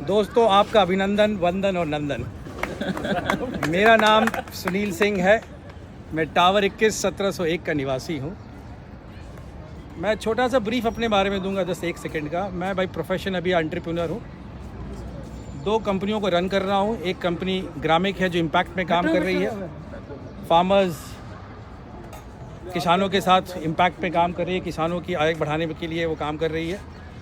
दोस्तों, आपका अभिनंदन, वंदन और नंदन। मेरा नाम सुनील सिंह है। मैं टावर 21 1701 का निवासी हूँ। मैं छोटा सा ब्रीफ अपने बारे में दूंगा, जस्ट 1 सेकंड का। मैं बाई प्रोफेशन अभी एंटरप्रेन्योर हूँ। 2 कंपनियों को रन कर रहा हूँ। एक कंपनी ग्रामिक है जो इम्पैक्ट में काम कर रही है, फार्मर्स, किसानों के साथ इम्पैक्ट पे काम कर रही है, किसानों की आय बढ़ाने के लिए वो काम कर रही है।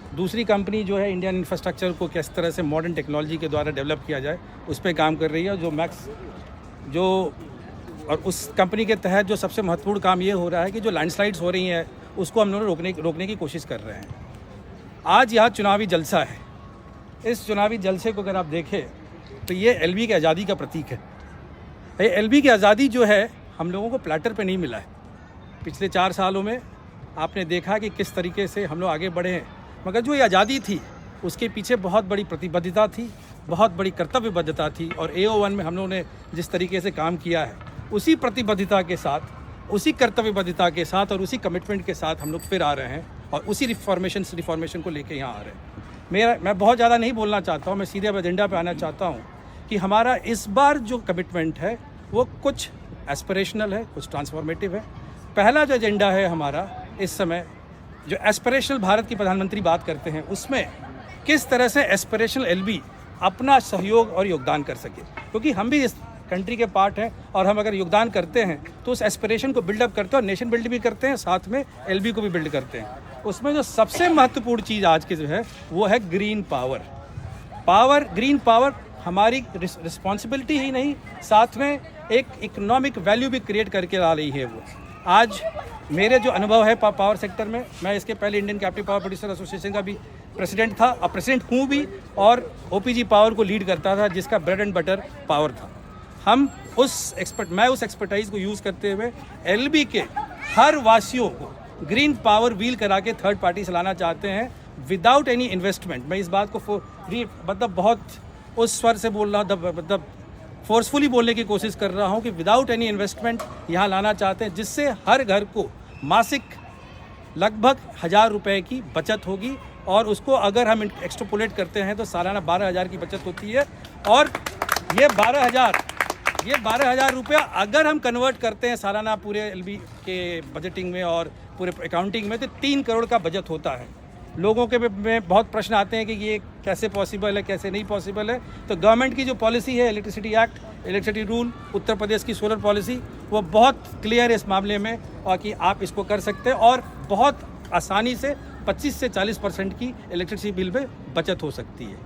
दूसरी कंपनी जो है इंडियन इंफ्रास्ट्रक्चर को किस तरह से मॉडर्न टेक्नोलॉजी के द्वारा डेवलप किया जाए उस पर काम कर रही है। और उस कंपनी के तहत जो सबसे महत्वपूर्ण काम ये हो रहा है कि जो लैंडस्लाइड्स हो रही हैं उसको हम लोग रोकने की कोशिश कर रहे हैं। आज यहाँ चुनावी जलसा है। इस चुनावी जलसे को अगर आप देखें तो ये एलबी की आज़ादी का प्रतीक है। ये एलबी की आज़ादी जो है हम लोगों को प्लेटर पे नहीं मिला है। पिछले 4 सालों में आपने देखा कि किस तरीके से हम लोग आगे बढ़े हैं, मगर जो ये आज़ादी थी उसके पीछे बहुत बड़ी प्रतिबद्धता थी, बहुत बड़ी कर्तव्यबद्धता थी। और AO1 में हम लोगों ने जिस तरीके से काम किया है उसी प्रतिबद्धता के साथ, उसी कर्तव्यबद्धता के साथ और उसी कमिटमेंट के साथ हम लोग फिर आ रहे हैं और उसी रिफॉर्मेशन को लेके यहाँ आ रहे हैं। मैं बहुत ज़्यादा नहीं बोलना चाहता हूँ, मैं सीधे अब एजेंडा पे आना चाहता हूँ कि हमारा इस बार जो कमिटमेंट है वो कुछ एस्पिरेशनल है, कुछ ट्रांसफॉर्मेटिव है। पहला जो एजेंडा है हमारा इस समय, जो एस्पिरेशनल भारत की प्रधानमंत्री बात करते हैं, उसमें किस तरह से एस्पिरेशनल एलबी अपना सहयोग और योगदान कर सके, क्योंकि हम भी इस कंट्री के पार्ट हैं और हम अगर योगदान करते हैं तो उस एस्पिरेशन को बिल्डअप करते हैं और नेशन बिल्ड भी करते हैं, साथ में एलबी को भी बिल्ड करते हैं। उसमें जो सबसे महत्वपूर्ण चीज़ आज की जो है वो है ग्रीन पावर। ग्रीन पावर हमारी रिस्पॉन्सिबिलिटी ही नहीं, साथ में एक इकोनॉमिक वैल्यू भी क्रिएट करके ला रही है वो। आज मेरे जो अनुभव है पावर सेक्टर में, मैं इसके पहले Indian captive power producer association का भी प्रेसिडेंट था, अब प्रेसिडेंट हूँ भी, और OPG पावर को लीड करता था जिसका ब्रेड एंड बटर पावर था। मैं उस एक्सपर्टाइज को यूज़ करते हुए एलबी के हर वासियों को ग्रीन पावर व्हील करा के थर्ड पार्टी से लाना चाहते हैं विदाउट एनी इन्वेस्टमेंट। मैं इस बात को बहुत उस स्वर से बोल रहा हूँ, फोर्सफुली बोलने की कोशिश कर रहा हूँ कि विदाउट एनी इन्वेस्टमेंट यहाँ लाना चाहते हैं, जिससे हर घर को मासिक लगभग 1000 रुपये की बचत होगी। और उसको अगर हम एक्सट्रापोलेट करते हैं तो सालाना 12,000 की बचत होती है। और ये 12,000 रुपया अगर हम कन्वर्ट करते हैं सालाना पूरे एलबी के बजटिंग में और पूरे अकाउंटिंग में, तो 3 करोड़ का बचत होता है। लोगों के में बहुत प्रश्न आते हैं कि ये कैसे पॉसिबल है, कैसे नहीं पॉसिबल है। तो गवर्नमेंट की जो पॉलिसी है, electricity act, electricity rule, Uttar Pradesh की सोलर पॉलिसी, वो बहुत क्लियर है इस मामले में, और कि आप इसको कर सकते हैं और बहुत आसानी से 25 से 40% की इलेक्ट्रिसिटी बिल में बचत हो सकती है।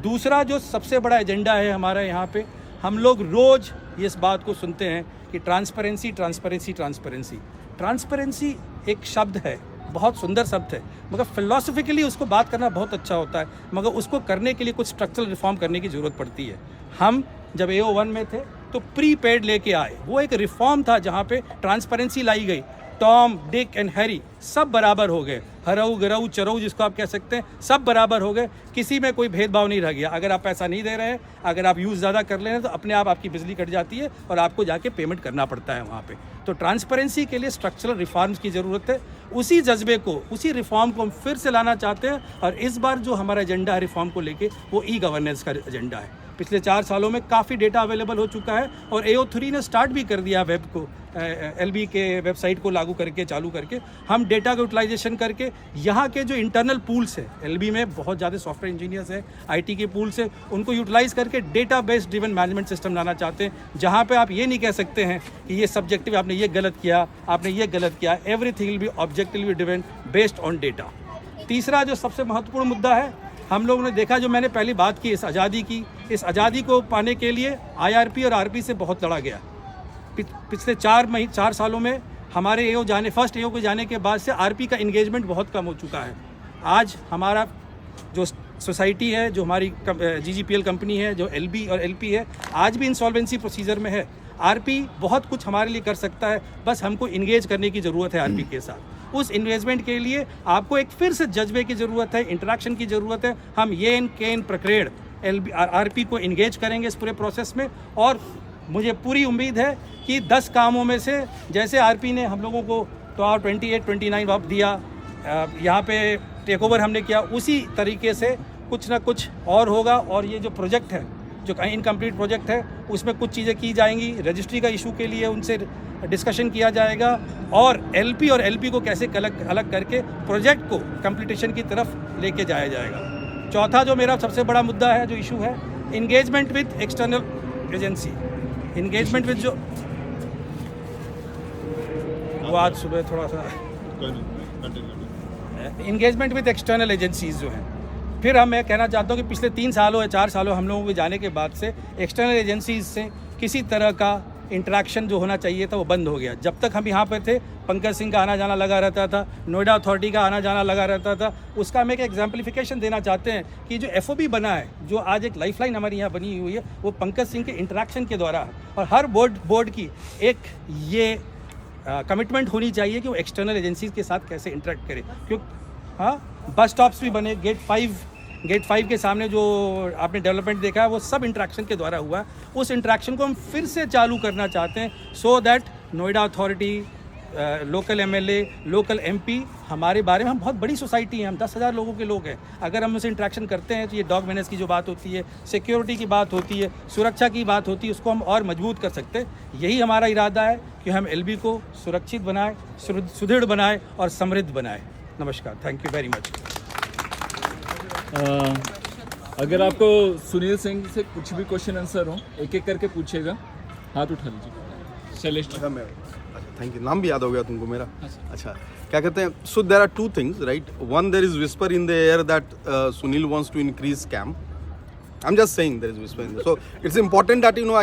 दूसरा जो सबसे बड़ा एजेंडा है हमारा यहाँ पे, हम लोग रोज़ इस बात को सुनते हैं कि ट्रांसपेरेंसी एक शब्द है, बहुत सुंदर शब्द है, मगर फिलोसफिकली उसको बात करना बहुत अच्छा होता है, मगर उसको करने के लिए कुछ स्ट्रक्चरल रिफॉर्म करने की ज़रूरत पड़ती है। हम जब AO1 में थे तो प्रीपेड लेके आए, वो एक रिफॉर्म था जहाँ पे ट्रांसपेरेंसी लाई गई। टॉम, डिक एंड हैरी सब बराबर हो गए, हरऊ गरऊ चरऊ जिसको आप कह सकते हैं, सब बराबर हो गए, किसी में कोई भेदभाव नहीं रह गया। अगर आप पैसा नहीं दे रहे हैं, अगर आप यूज़ ज़्यादा कर ले रहे हैं, तो अपने आप आपकी बिजली कट जाती है और आपको जाके पेमेंट करना पड़ता है वहाँ पे। तो ट्रांसपेरेंसी के लिए स्ट्रक्चरल रिफॉर्म्स की ज़रूरत है। उसी जज्बे को, उसी रिफॉर्म को हम फिर से लाना चाहते हैं। और इस बार जो हमारा एजेंडा है रिफॉर्म को लेके, वो ई-गवर्नेंस का एजेंडा है। पिछले 4 सालों में काफ़ी डेटा अवेलेबल हो चुका है और AO3 ने स्टार्ट भी कर दिया वेब को, एलबी के वेबसाइट को चालू करके हम डेटा का यूटिलाइजेशन करके यहाँ के जो इंटरनल पूल्स है, एलबी में बहुत ज़्यादा सॉफ्टवेयर इंजीनियर्स हैं, IT के पूल्स है, उनको यूटिलाइज़ करके data based driven management system लाना चाहते हैं, जहाँ पे आप ये नहीं कह सकते हैं कि ये सब्जेक्टिव, आपने ये गलत किया, everything will be objectively driven based on data. तीसरा जो सबसे महत्वपूर्ण मुद्दा है, हम लोगों ने देखा, जो मैंने पहली बात की इस आज़ादी को पाने के लिए IRP और RP से बहुत लड़ा गया। पिछले 4 सालों में हमारे फर्स्ट AO को जाने के बाद से RP का इंगेजमेंट बहुत कम हो चुका है। आज हमारा जो सोसाइटी है, जो हमारी GGPL कंपनी है, जो LB और LP है, आज भी इंसॉल्वेंसी प्रोसीजर में है। RP बहुत कुछ हमारे लिए कर सकता है, बस हमको इंगेज करने की ज़रूरत है RP के साथ। उस इन्वेस्टमेंट के लिए आपको एक फिर से जज्बे की ज़रूरत है, इंटरेक्शन की ज़रूरत है। हम येन केन प्रक्रेड RP को इंगेज करेंगे इस पूरे प्रोसेस में। और मुझे पूरी उम्मीद है कि 10 कामों में से, जैसे RP ने हम लोगों को 28-29 दिया, यहाँ पे टेक ओवर हमने किया, उसी तरीके से कुछ ना कुछ और होगा, और ये जो प्रोजेक्ट है, जो इनकम्प्लीट प्रोजेक्ट है, उसमें कुछ चीज़ें की जाएंगी। रजिस्ट्री का इशू के लिए उनसे डिस्कशन किया जाएगा, और एलपी और एलपी को कैसे अलग करके प्रोजेक्ट को कंप्लीटेशन की तरफ लेके जाया जाएगा। चौथा जो मेरा सबसे बड़ा मुद्दा है, जो इशू है, engagement with external agency. Engagement with जो वो आज सुबह थोड़ा सा इंगेजमेंट विद एक्सटर्नल एजेंसीज जो हैं, फिर मैं कहना चाहता हूँ कि पिछले 3 सालों या 4 सालों हम लोगों के जाने के बाद से एक्सटर्नल एजेंसीज से किसी तरह का इंटरेक्शन जो होना चाहिए था वो बंद हो गया। जब तक हम यहाँ पे थे, पंकज सिंह का आना जाना लगा रहता था, नोएडा अथॉरिटी का आना जाना लगा रहता था। उसका हम एक एग्जाम्पलिफिकेशन देना चाहते हैं कि जो एफओबी बना है, जो आज एक लाइफलाइन हमारी यहाँ बनी हुई है, वो पंकज सिंह के इंटरेक्शन के द्वारा है। और हर बोर्ड की एक ये कमिटमेंट होनी चाहिए कि वो एक्सटर्नल एजेंसीज के साथ कैसे इंटरेक्ट करे। क्योंकि हाँ, बस स्टॉप्स भी बने, गेट 5 के सामने जो आपने डेवलपमेंट देखा है, वो सब इंटरेक्शन के द्वारा हुआ है। उस इंटरेक्शन को हम फिर से चालू करना चाहते हैं, so that Noida authority, local MLA, local MP, हमारे बारे में, हम बहुत बड़ी सोसाइटी है, हम 10,000 लोगों के लोग हैं। अगर हम उससे इंटरेक्शन करते हैं तो ये डॉग मैनेज की जो बात होती है, सिक्योरिटी की बात होती है, सुरक्षा की बात होती है, उसको हम और मजबूत कर सकते हैं। यही हमारा इरादा है कि हम एलबी को सुरक्षित बनाएं, सुदृढ़ बनाएं और समृद्ध बनाएं। नमस्कार, थैंक यू वेरी मच। अगर आपको सुनील सिंह से कुछ भी क्वेश्चन आंसर हो, एक एक करके पूछेगा, हाथ उठा लीजिए। Shailesh, thank you. नाम भी याद हो गया तुमको मेरा? अच्छा, क्या कहते हैं, so there are 2 things, right? One, there is whisper in the air that Sunil wants to increase scam. I'm just saying there is whisper in there. So it's important that, you know,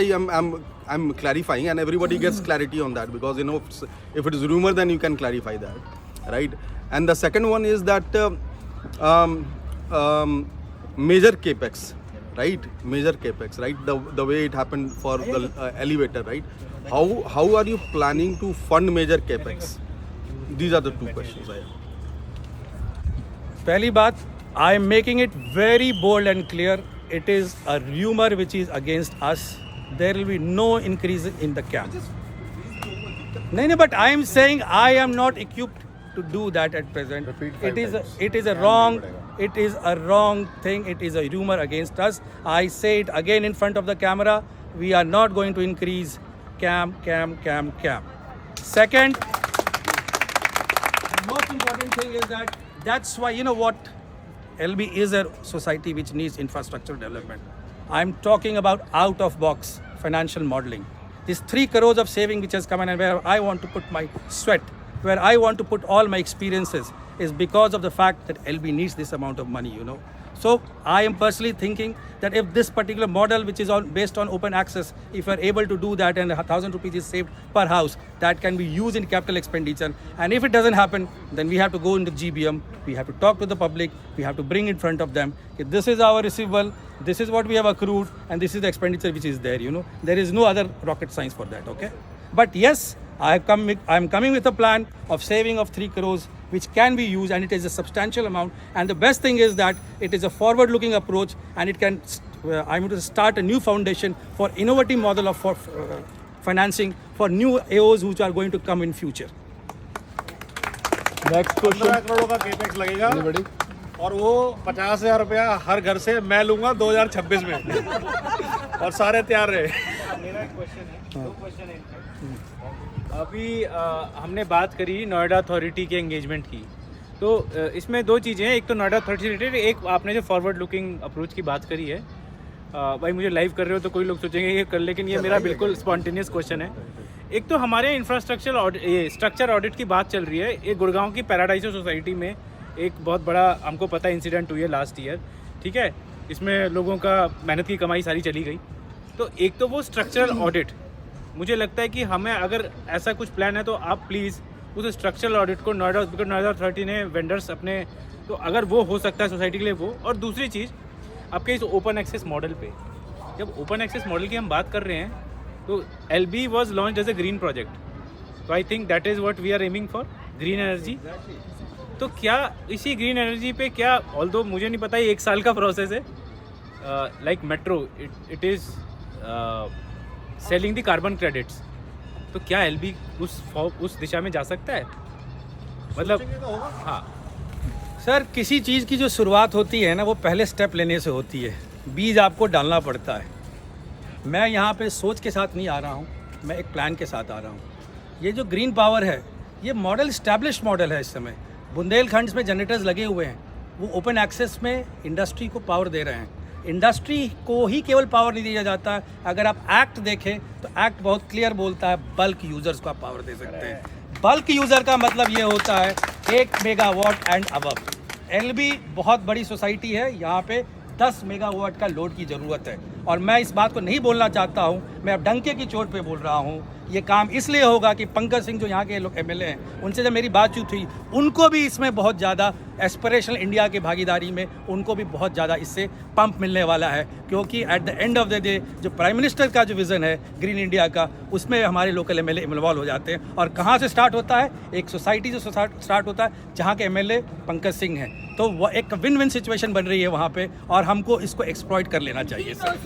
I'm clarifying and everybody gets clarity on that, because, you know, if it is rumor, then you can clarify that, right? And the second one is that major capex, right? Major capex, right? The way it happened for the elevator, right? How are you planning to fund major capex? These are the 2 questions I have. पहली बात, I am making it very bold and clear. It is a rumor which is against us. There will be no increase in the cap. No, but I am saying I am not equipped to do that at present. It is a wrong thing. It is a rumor against us. I say it again in front of the camera. We are not going to increase cam. Second, the most important thing is that's why, you know what, LB is a society which needs infrastructure development. I'm talking about out of box financial modeling. This 3 crores of saving which has come in, and where I want to put my sweat, where I want to put all my experiences, is because of the fact that LB needs this amount of money, you know. So I am personally thinking that if this particular model, which is based on open access, if we are able to do that and 1,000 rupees is saved per house, that can be used in capital expenditure. And if it doesn't happen, then we have to go into GBM, we have to talk to the public, we have to bring in front of them, this is our receivable, this is what we have accrued, and this is the expenditure which is there, you know. There is no other rocket science for that, okay? But yes, I am coming with a plan of saving of 3 crores, which can be used, and it is a substantial amount. And the best thing is that it is a forward-looking approach, and it can, I'm going to start a new foundation for innovative model of financing for new AOs which are going to come in future. Next question. 15 crore का capex लगेगा और वो 50,000 रुपया हर घर से मैं लूंगा 2026 में और सारे तैयार रहे। मेरा एक क्वेश्चन है, 2 क्वेश्चन है। अभी हमने बात करी नोएडा अथॉरिटी के एंगेजमेंट की, तो इसमें 2 चीज़ें हैं। एक तो नोएडा अथॉरिटी रिलेटेड, एक आपने जो फॉरवर्ड लुकिंग अप्रोच की बात करी है। भाई मुझे लाइव कर रहे हो तो कोई लोग सोचेंगे ये कर, लेकिन ये मेरा बिल्कुल स्पॉन्टेनियस क्वेश्चन है। एक तो हमारे स्ट्रक्चर ऑडिट की बात चल रही है। एक गुड़गांव की पैराडाइजो सोसाइटी में एक बहुत बड़ा हमको पता इंसिडेंट हुई है लास्ट ईयर, ठीक है, इसमें लोगों का मेहनत की कमाई सारी चली गई। तो एक तो वो स्ट्रक्चरल ऑडिट, मुझे लगता है कि हमें अगर ऐसा कुछ प्लान है तो आप प्लीज़ उस स्ट्रक्चरल ऑडिट को नोएडा अथॉरिटी ने वेंडर्स अपने, तो अगर वो हो सकता है सोसाइटी के लिए वो। और दूसरी चीज़, आपके इस ओपन एक्सेस मॉडल पे, जब ओपन एक्सेस मॉडल की हम बात कर रहे हैं तो LB was launch as a green project, तो I think that is what we are aiming for, green energy. तो क्या इसी ग्रीन एनर्जी पे क्या, ऑल्दो मुझे नहीं पता ये 1 साल का प्रोसेस है, like metro it is selling the carbon credits, तो क्या LB उस दिशा में जा सकता है? मतलब हाँ, सर किसी चीज़ की जो शुरुआत होती है ना वो पहले स्टेप लेने से होती है, बीज आपको डालना पड़ता है। मैं यहाँ पे सोच के साथ नहीं आ रहा हूँ, मैं एक प्लान के साथ आ रहा हूँ। ये जो ग्रीन पावर है ये मॉडल इस्टेब्लिश मॉडल है। इस समय बुंदेलखंड में जनरेटर्स लगे हुए हैं, वो ओपन एक्सेस में इंडस्ट्री को पावर दे रहे हैं। इंडस्ट्री को ही केवल पावर नहीं दिया जाता है, अगर आप एक्ट देखें तो एक्ट बहुत क्लियर बोलता है बल्क यूज़र्स को आप पावर दे सकते हैं। बल्क यूज़र का मतलब ये होता है 1 मेगावाट एंड अबव। एलबी बहुत बड़ी सोसाइटी है, यहाँ पे 10 मेगावाट का लोड की ज़रूरत है। और मैं इस बात को नहीं बोलना चाहता हूँ, मैं अब डंके की चोट पे बोल रहा हूँ। ये काम इसलिए होगा कि पंकज सिंह जो यहाँ के लोग एमएलए हैं, उनसे जब मेरी बातचीत हुई, उनको भी इसमें बहुत ज़्यादा एस्पिरेशनल इंडिया की भागीदारी में उनको भी बहुत ज़्यादा इससे पंप मिलने वाला है। क्योंकि at the end of the day जो प्राइम मिनिस्टर का जो विज़न है ग्रीन इंडिया का, उसमें हमारे लोकल एमएलए इन्वॉल्व हो जाते हैं। और कहाँ से स्टार्ट होता है? एक सोसाइटी से स्टार्ट होता है जहाँ के एमएलए पंकज सिंह हैं। तो वो एक विन विन सिचुएशन बन रही है वहाँ पे, और हमको इसको एक्सप्लॉइट कर लेना चाहिए sir.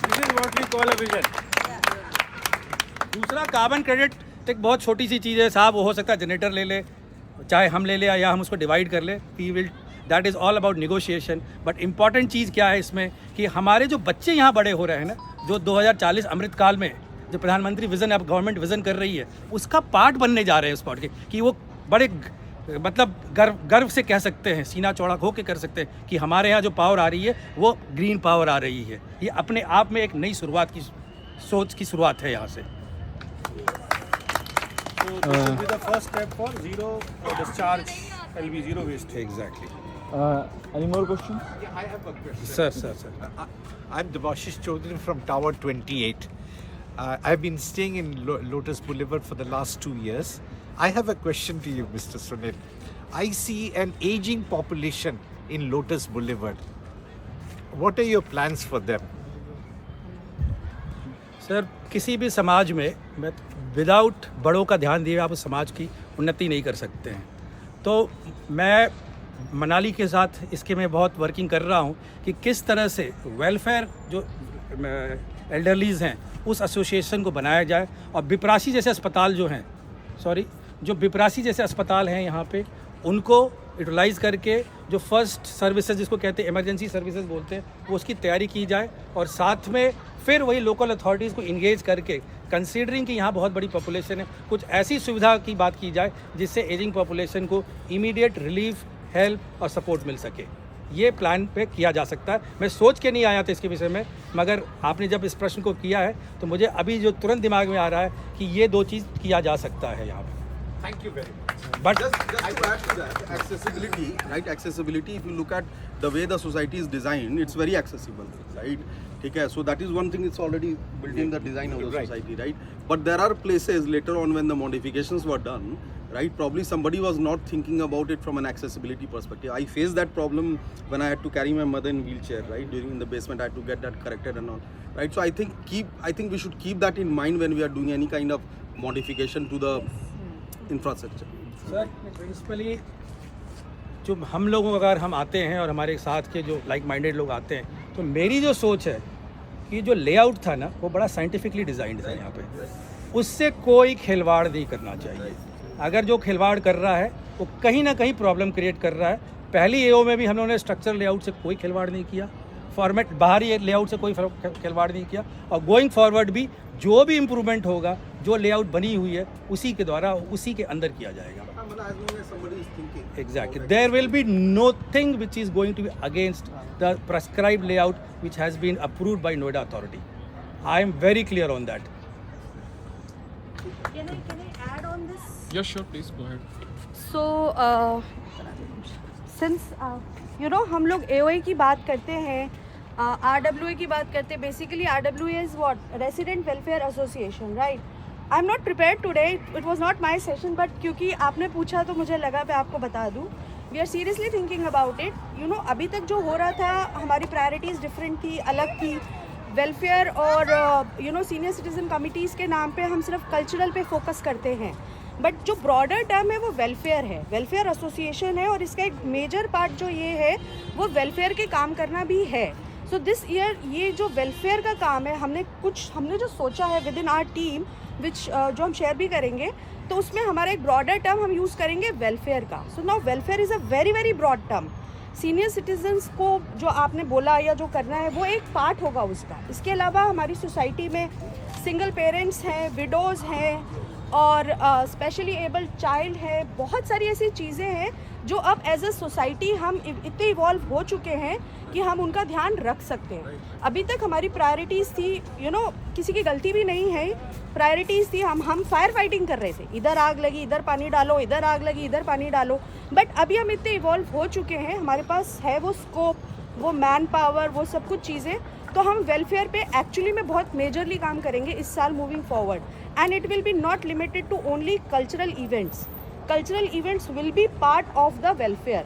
This is what we call a vision. दूसरा कार्बन क्रेडिट एक बहुत छोटी सी चीज़ है साहब, वो हो सकता है जनरेटर ले ले, चाहे हम ले ले या हम उसको डिवाइड कर ले, we will, that is all about negotiation. But important चीज़ क्या है इसमें कि हमारे जो बच्चे यहाँ बड़े हो रहे हैं ना, जो 2040 अमृत काल में जो प्रधानमंत्री विज़न अब गवर्नमेंट विज़न कर रही है, उसका पार्ट बनने जा रहे हैं उस पार्ट के, कि वो बड़े मतलब गर्व से कह सकते हैं, सीना चौड़ा हो के कर सकते हैं कि हमारे यहाँ जो पावर आ रही है वो ग्रीन पावर आ रही है। ये अपने आप में एक नई शुरुआत की सोच की शुरुआत है यहाँ से। So this will be the first step for zero discharge LV, zero waste. Exactly. Any more questions? Yeah, I have a question. Sir. I'm Devashish Chaudhary from Tower 28. I've been staying in Lotus Boulevard for the last 2 years. I have a question to you, Mr. Sunil. I see an aging population in Lotus Boulevard. What are your plans for them? Sir किसी भी समाज में without बड़ों का ध्यान दिए आप उस समाज की उन्नति नहीं कर सकते हैं। तो मैं मनाली के साथ इसके मैं बहुत वर्किंग कर रहा हूँ कि किस तरह से वेलफेयर जो एल्डरलीज़ हैं उस एसोसिएशन को बनाया जाए, और बिपरासी जैसे अस्पताल जो बिपरासी जैसे अस्पताल हैं यहाँ पे, उनको यूटिलाइज़ करके जो फर्स्ट सर्विसेज जिसको कहते हैं इमरजेंसी सर्विसेज बोलते हैं, वो उसकी तैयारी की जाए। और साथ में फिर वही लोकल अथॉरिटीज़ को इंगेज करके, कंसीडरिंग कि यहाँ बहुत बड़ी पॉपुलेशन है, कुछ ऐसी सुविधा की बात की जाए जिससे एजिंग पॉपुलेशन को इमीडिएट रिलीफ, हेल्प और सपोर्ट मिल सके। ये प्लान पे किया जा सकता है। मैं सोच के नहीं आया था इसके विषय में, मगर आपने जब इस प्रश्न को किया है तो मुझे अभी जो तुरंत दिमाग में आ रहा है कि ये 2 चीज़ किया जा सकता है यहाँ पे। Thank you very much. But Just to add to that, accessibility, right? Accessibility, if you look at the way the society is designed, it's very accessible, right? Okay, so that is one thing, it's already built in the design of the society, right? But there are places later on when the modifications were done, right? Probably somebody was not thinking about it from an accessibility perspective. I faced that problem when I had to carry my mother in wheelchair, right? During in the basement, I had to get that corrected and all, right? So I think we should keep that in mind when we are doing any kind of modification to the infrastructure. Sir principally जो हम लोगों अगर हम आते हैं और हमारे साथ के जो लाइक माइंडेड लोग आते हैं, तो मेरी जो सोच है कि जो लेआउट था ना वो बड़ा साइंटिफिकली डिज़ाइंड था यहाँ पे, उससे कोई खिलवाड़ नहीं करना चाहिए। अगर जो खिलवाड़ कर रहा है वो कहीं ना कहीं प्रॉब्लम क्रिएट कर रहा है। पहली एओ में भी हम लोगों ने स्ट्रक्चर लेआउट से कोई खिलवाड़ नहीं किया, फॉर्मेट बाहरी लेआउट से कोई खिलवाड़ नहीं किया, और गोइंग फॉरवर्ड भी जो भी इम्प्रूवमेंट होगा, जो लेआउट बनी हुई है उसी के द्वारा उसी के अंदर किया जाएगा। Exactly. There will be nothing which is going to be against the prescribed layout which has been approved by Noida Authority. I am very clear on that. Can I add on this? Yeah, sure, please go ahead. So, since हम लोग AOA की बात करते हैं, RWA की बात करते हैं. Basically, RWA is what? Resident Welfare Association, right? I'm not prepared today. It was not my session, but क्योंकि आपने पूछा तो मुझे लगा मैं आपको बता दूँ. We are seriously thinking about it. अभी तक जो हो रहा था हमारी प्रायोरिटीज़ डिफरेंट थी, अलग थी. वेलफेयर और सीनियर सिटीज़न कमिटीज़ के नाम पे हम सिर्फ कल्चरल पे फोकस करते हैं, बट जो ब्रॉडर टर्म है वो वेलफेयर है, वेलफेयर एसोसिएशन है, और इसका एक मेजर पार्ट जो ये है वो वेलफेयर के काम करना भी है. सो दिस ईयर ये जो वेलफेयर का काम है, हमने जो सोचा है within our team, which जो हम शेयर भी करेंगे, तो उसमें हमारा एक ब्रॉडर टर्म हम यूज़ करेंगे वेलफेयर का. So now welfare is a very very broad term. Senior citizens को जो आपने बोला या जो करना है वो एक पार्ट होगा उसका. इसके अलावा हमारी सोसाइटी में सिंगल पेरेंट्स हैं, विडोज़ हैं और स्पेशली एबल्ड चाइल्ड है. बहुत सारी ऐसी चीज़ें हैं जो अब एज अ सोसाइटी हम इतने इवॉल्व हो चुके हैं कि हम उनका ध्यान रख सकते हैं. अभी तक हमारी प्रायोरिटीज़ थी किसी की गलती भी नहीं है, प्रायोरिटीज़ थी हम फायर फाइटिंग कर रहे थे. इधर आग लगी इधर पानी डालो, इधर आग लगी इधर पानी डालो. बट अभी हम इतने इवॉल्व हो चुके हैं, हमारे पास है वो स्कोप, वो मैन पावर, वो सब कुछ चीज़ें. तो हम वेलफेयर पे एक्चुअली में बहुत मेजरली काम करेंगे इस साल moving forward. And it will be not limited to only cultural events. Cultural events will be part of the welfare.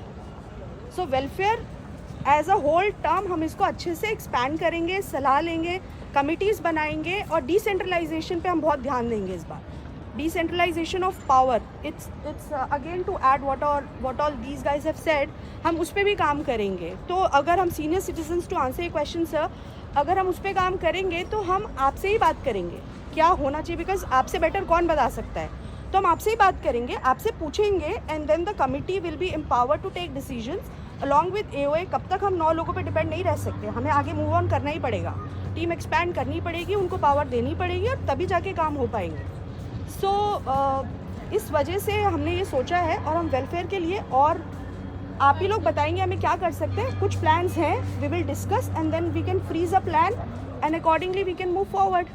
So welfare as a whole term हम इसको अच्छे से expand करेंगे, सलाह लेंगे, committees बनाएंगे और decentralization पे हम बहुत ध्यान देंगे इस बार. Decentralization of power. It's again to add what all these guys have said. हम उस पर भी काम करेंगे. तो अगर हम senior citizens to answer your question sir, अगर हम उस पर काम करेंगे तो हम आपसे ही बात करेंगे क्या होना चाहिए, बिकॉज आपसे बेटर कौन बता सकता है. तो हम आपसे ही बात करेंगे, आपसे पूछेंगे and then the committee will be empowered to take decisions along with AOA. कब तक हम 9 लोगों पे डिपेंड नहीं रह सकते, हमें आगे मूव ऑन करना ही पड़ेगा. टीम एक्सपैंड करनी पड़ेगी, उनको पावर देनी पड़ेगी और तभी जाके काम हो पाएंगे. सो इस वजह से हमने ये सोचा है और हम वेलफेयर के लिए और आप ही लोग बताएंगे हमें क्या कर सकते हैं. कुछ प्लान्स हैं, we will discuss and then we can freeze a plan and accordingly we can move forward.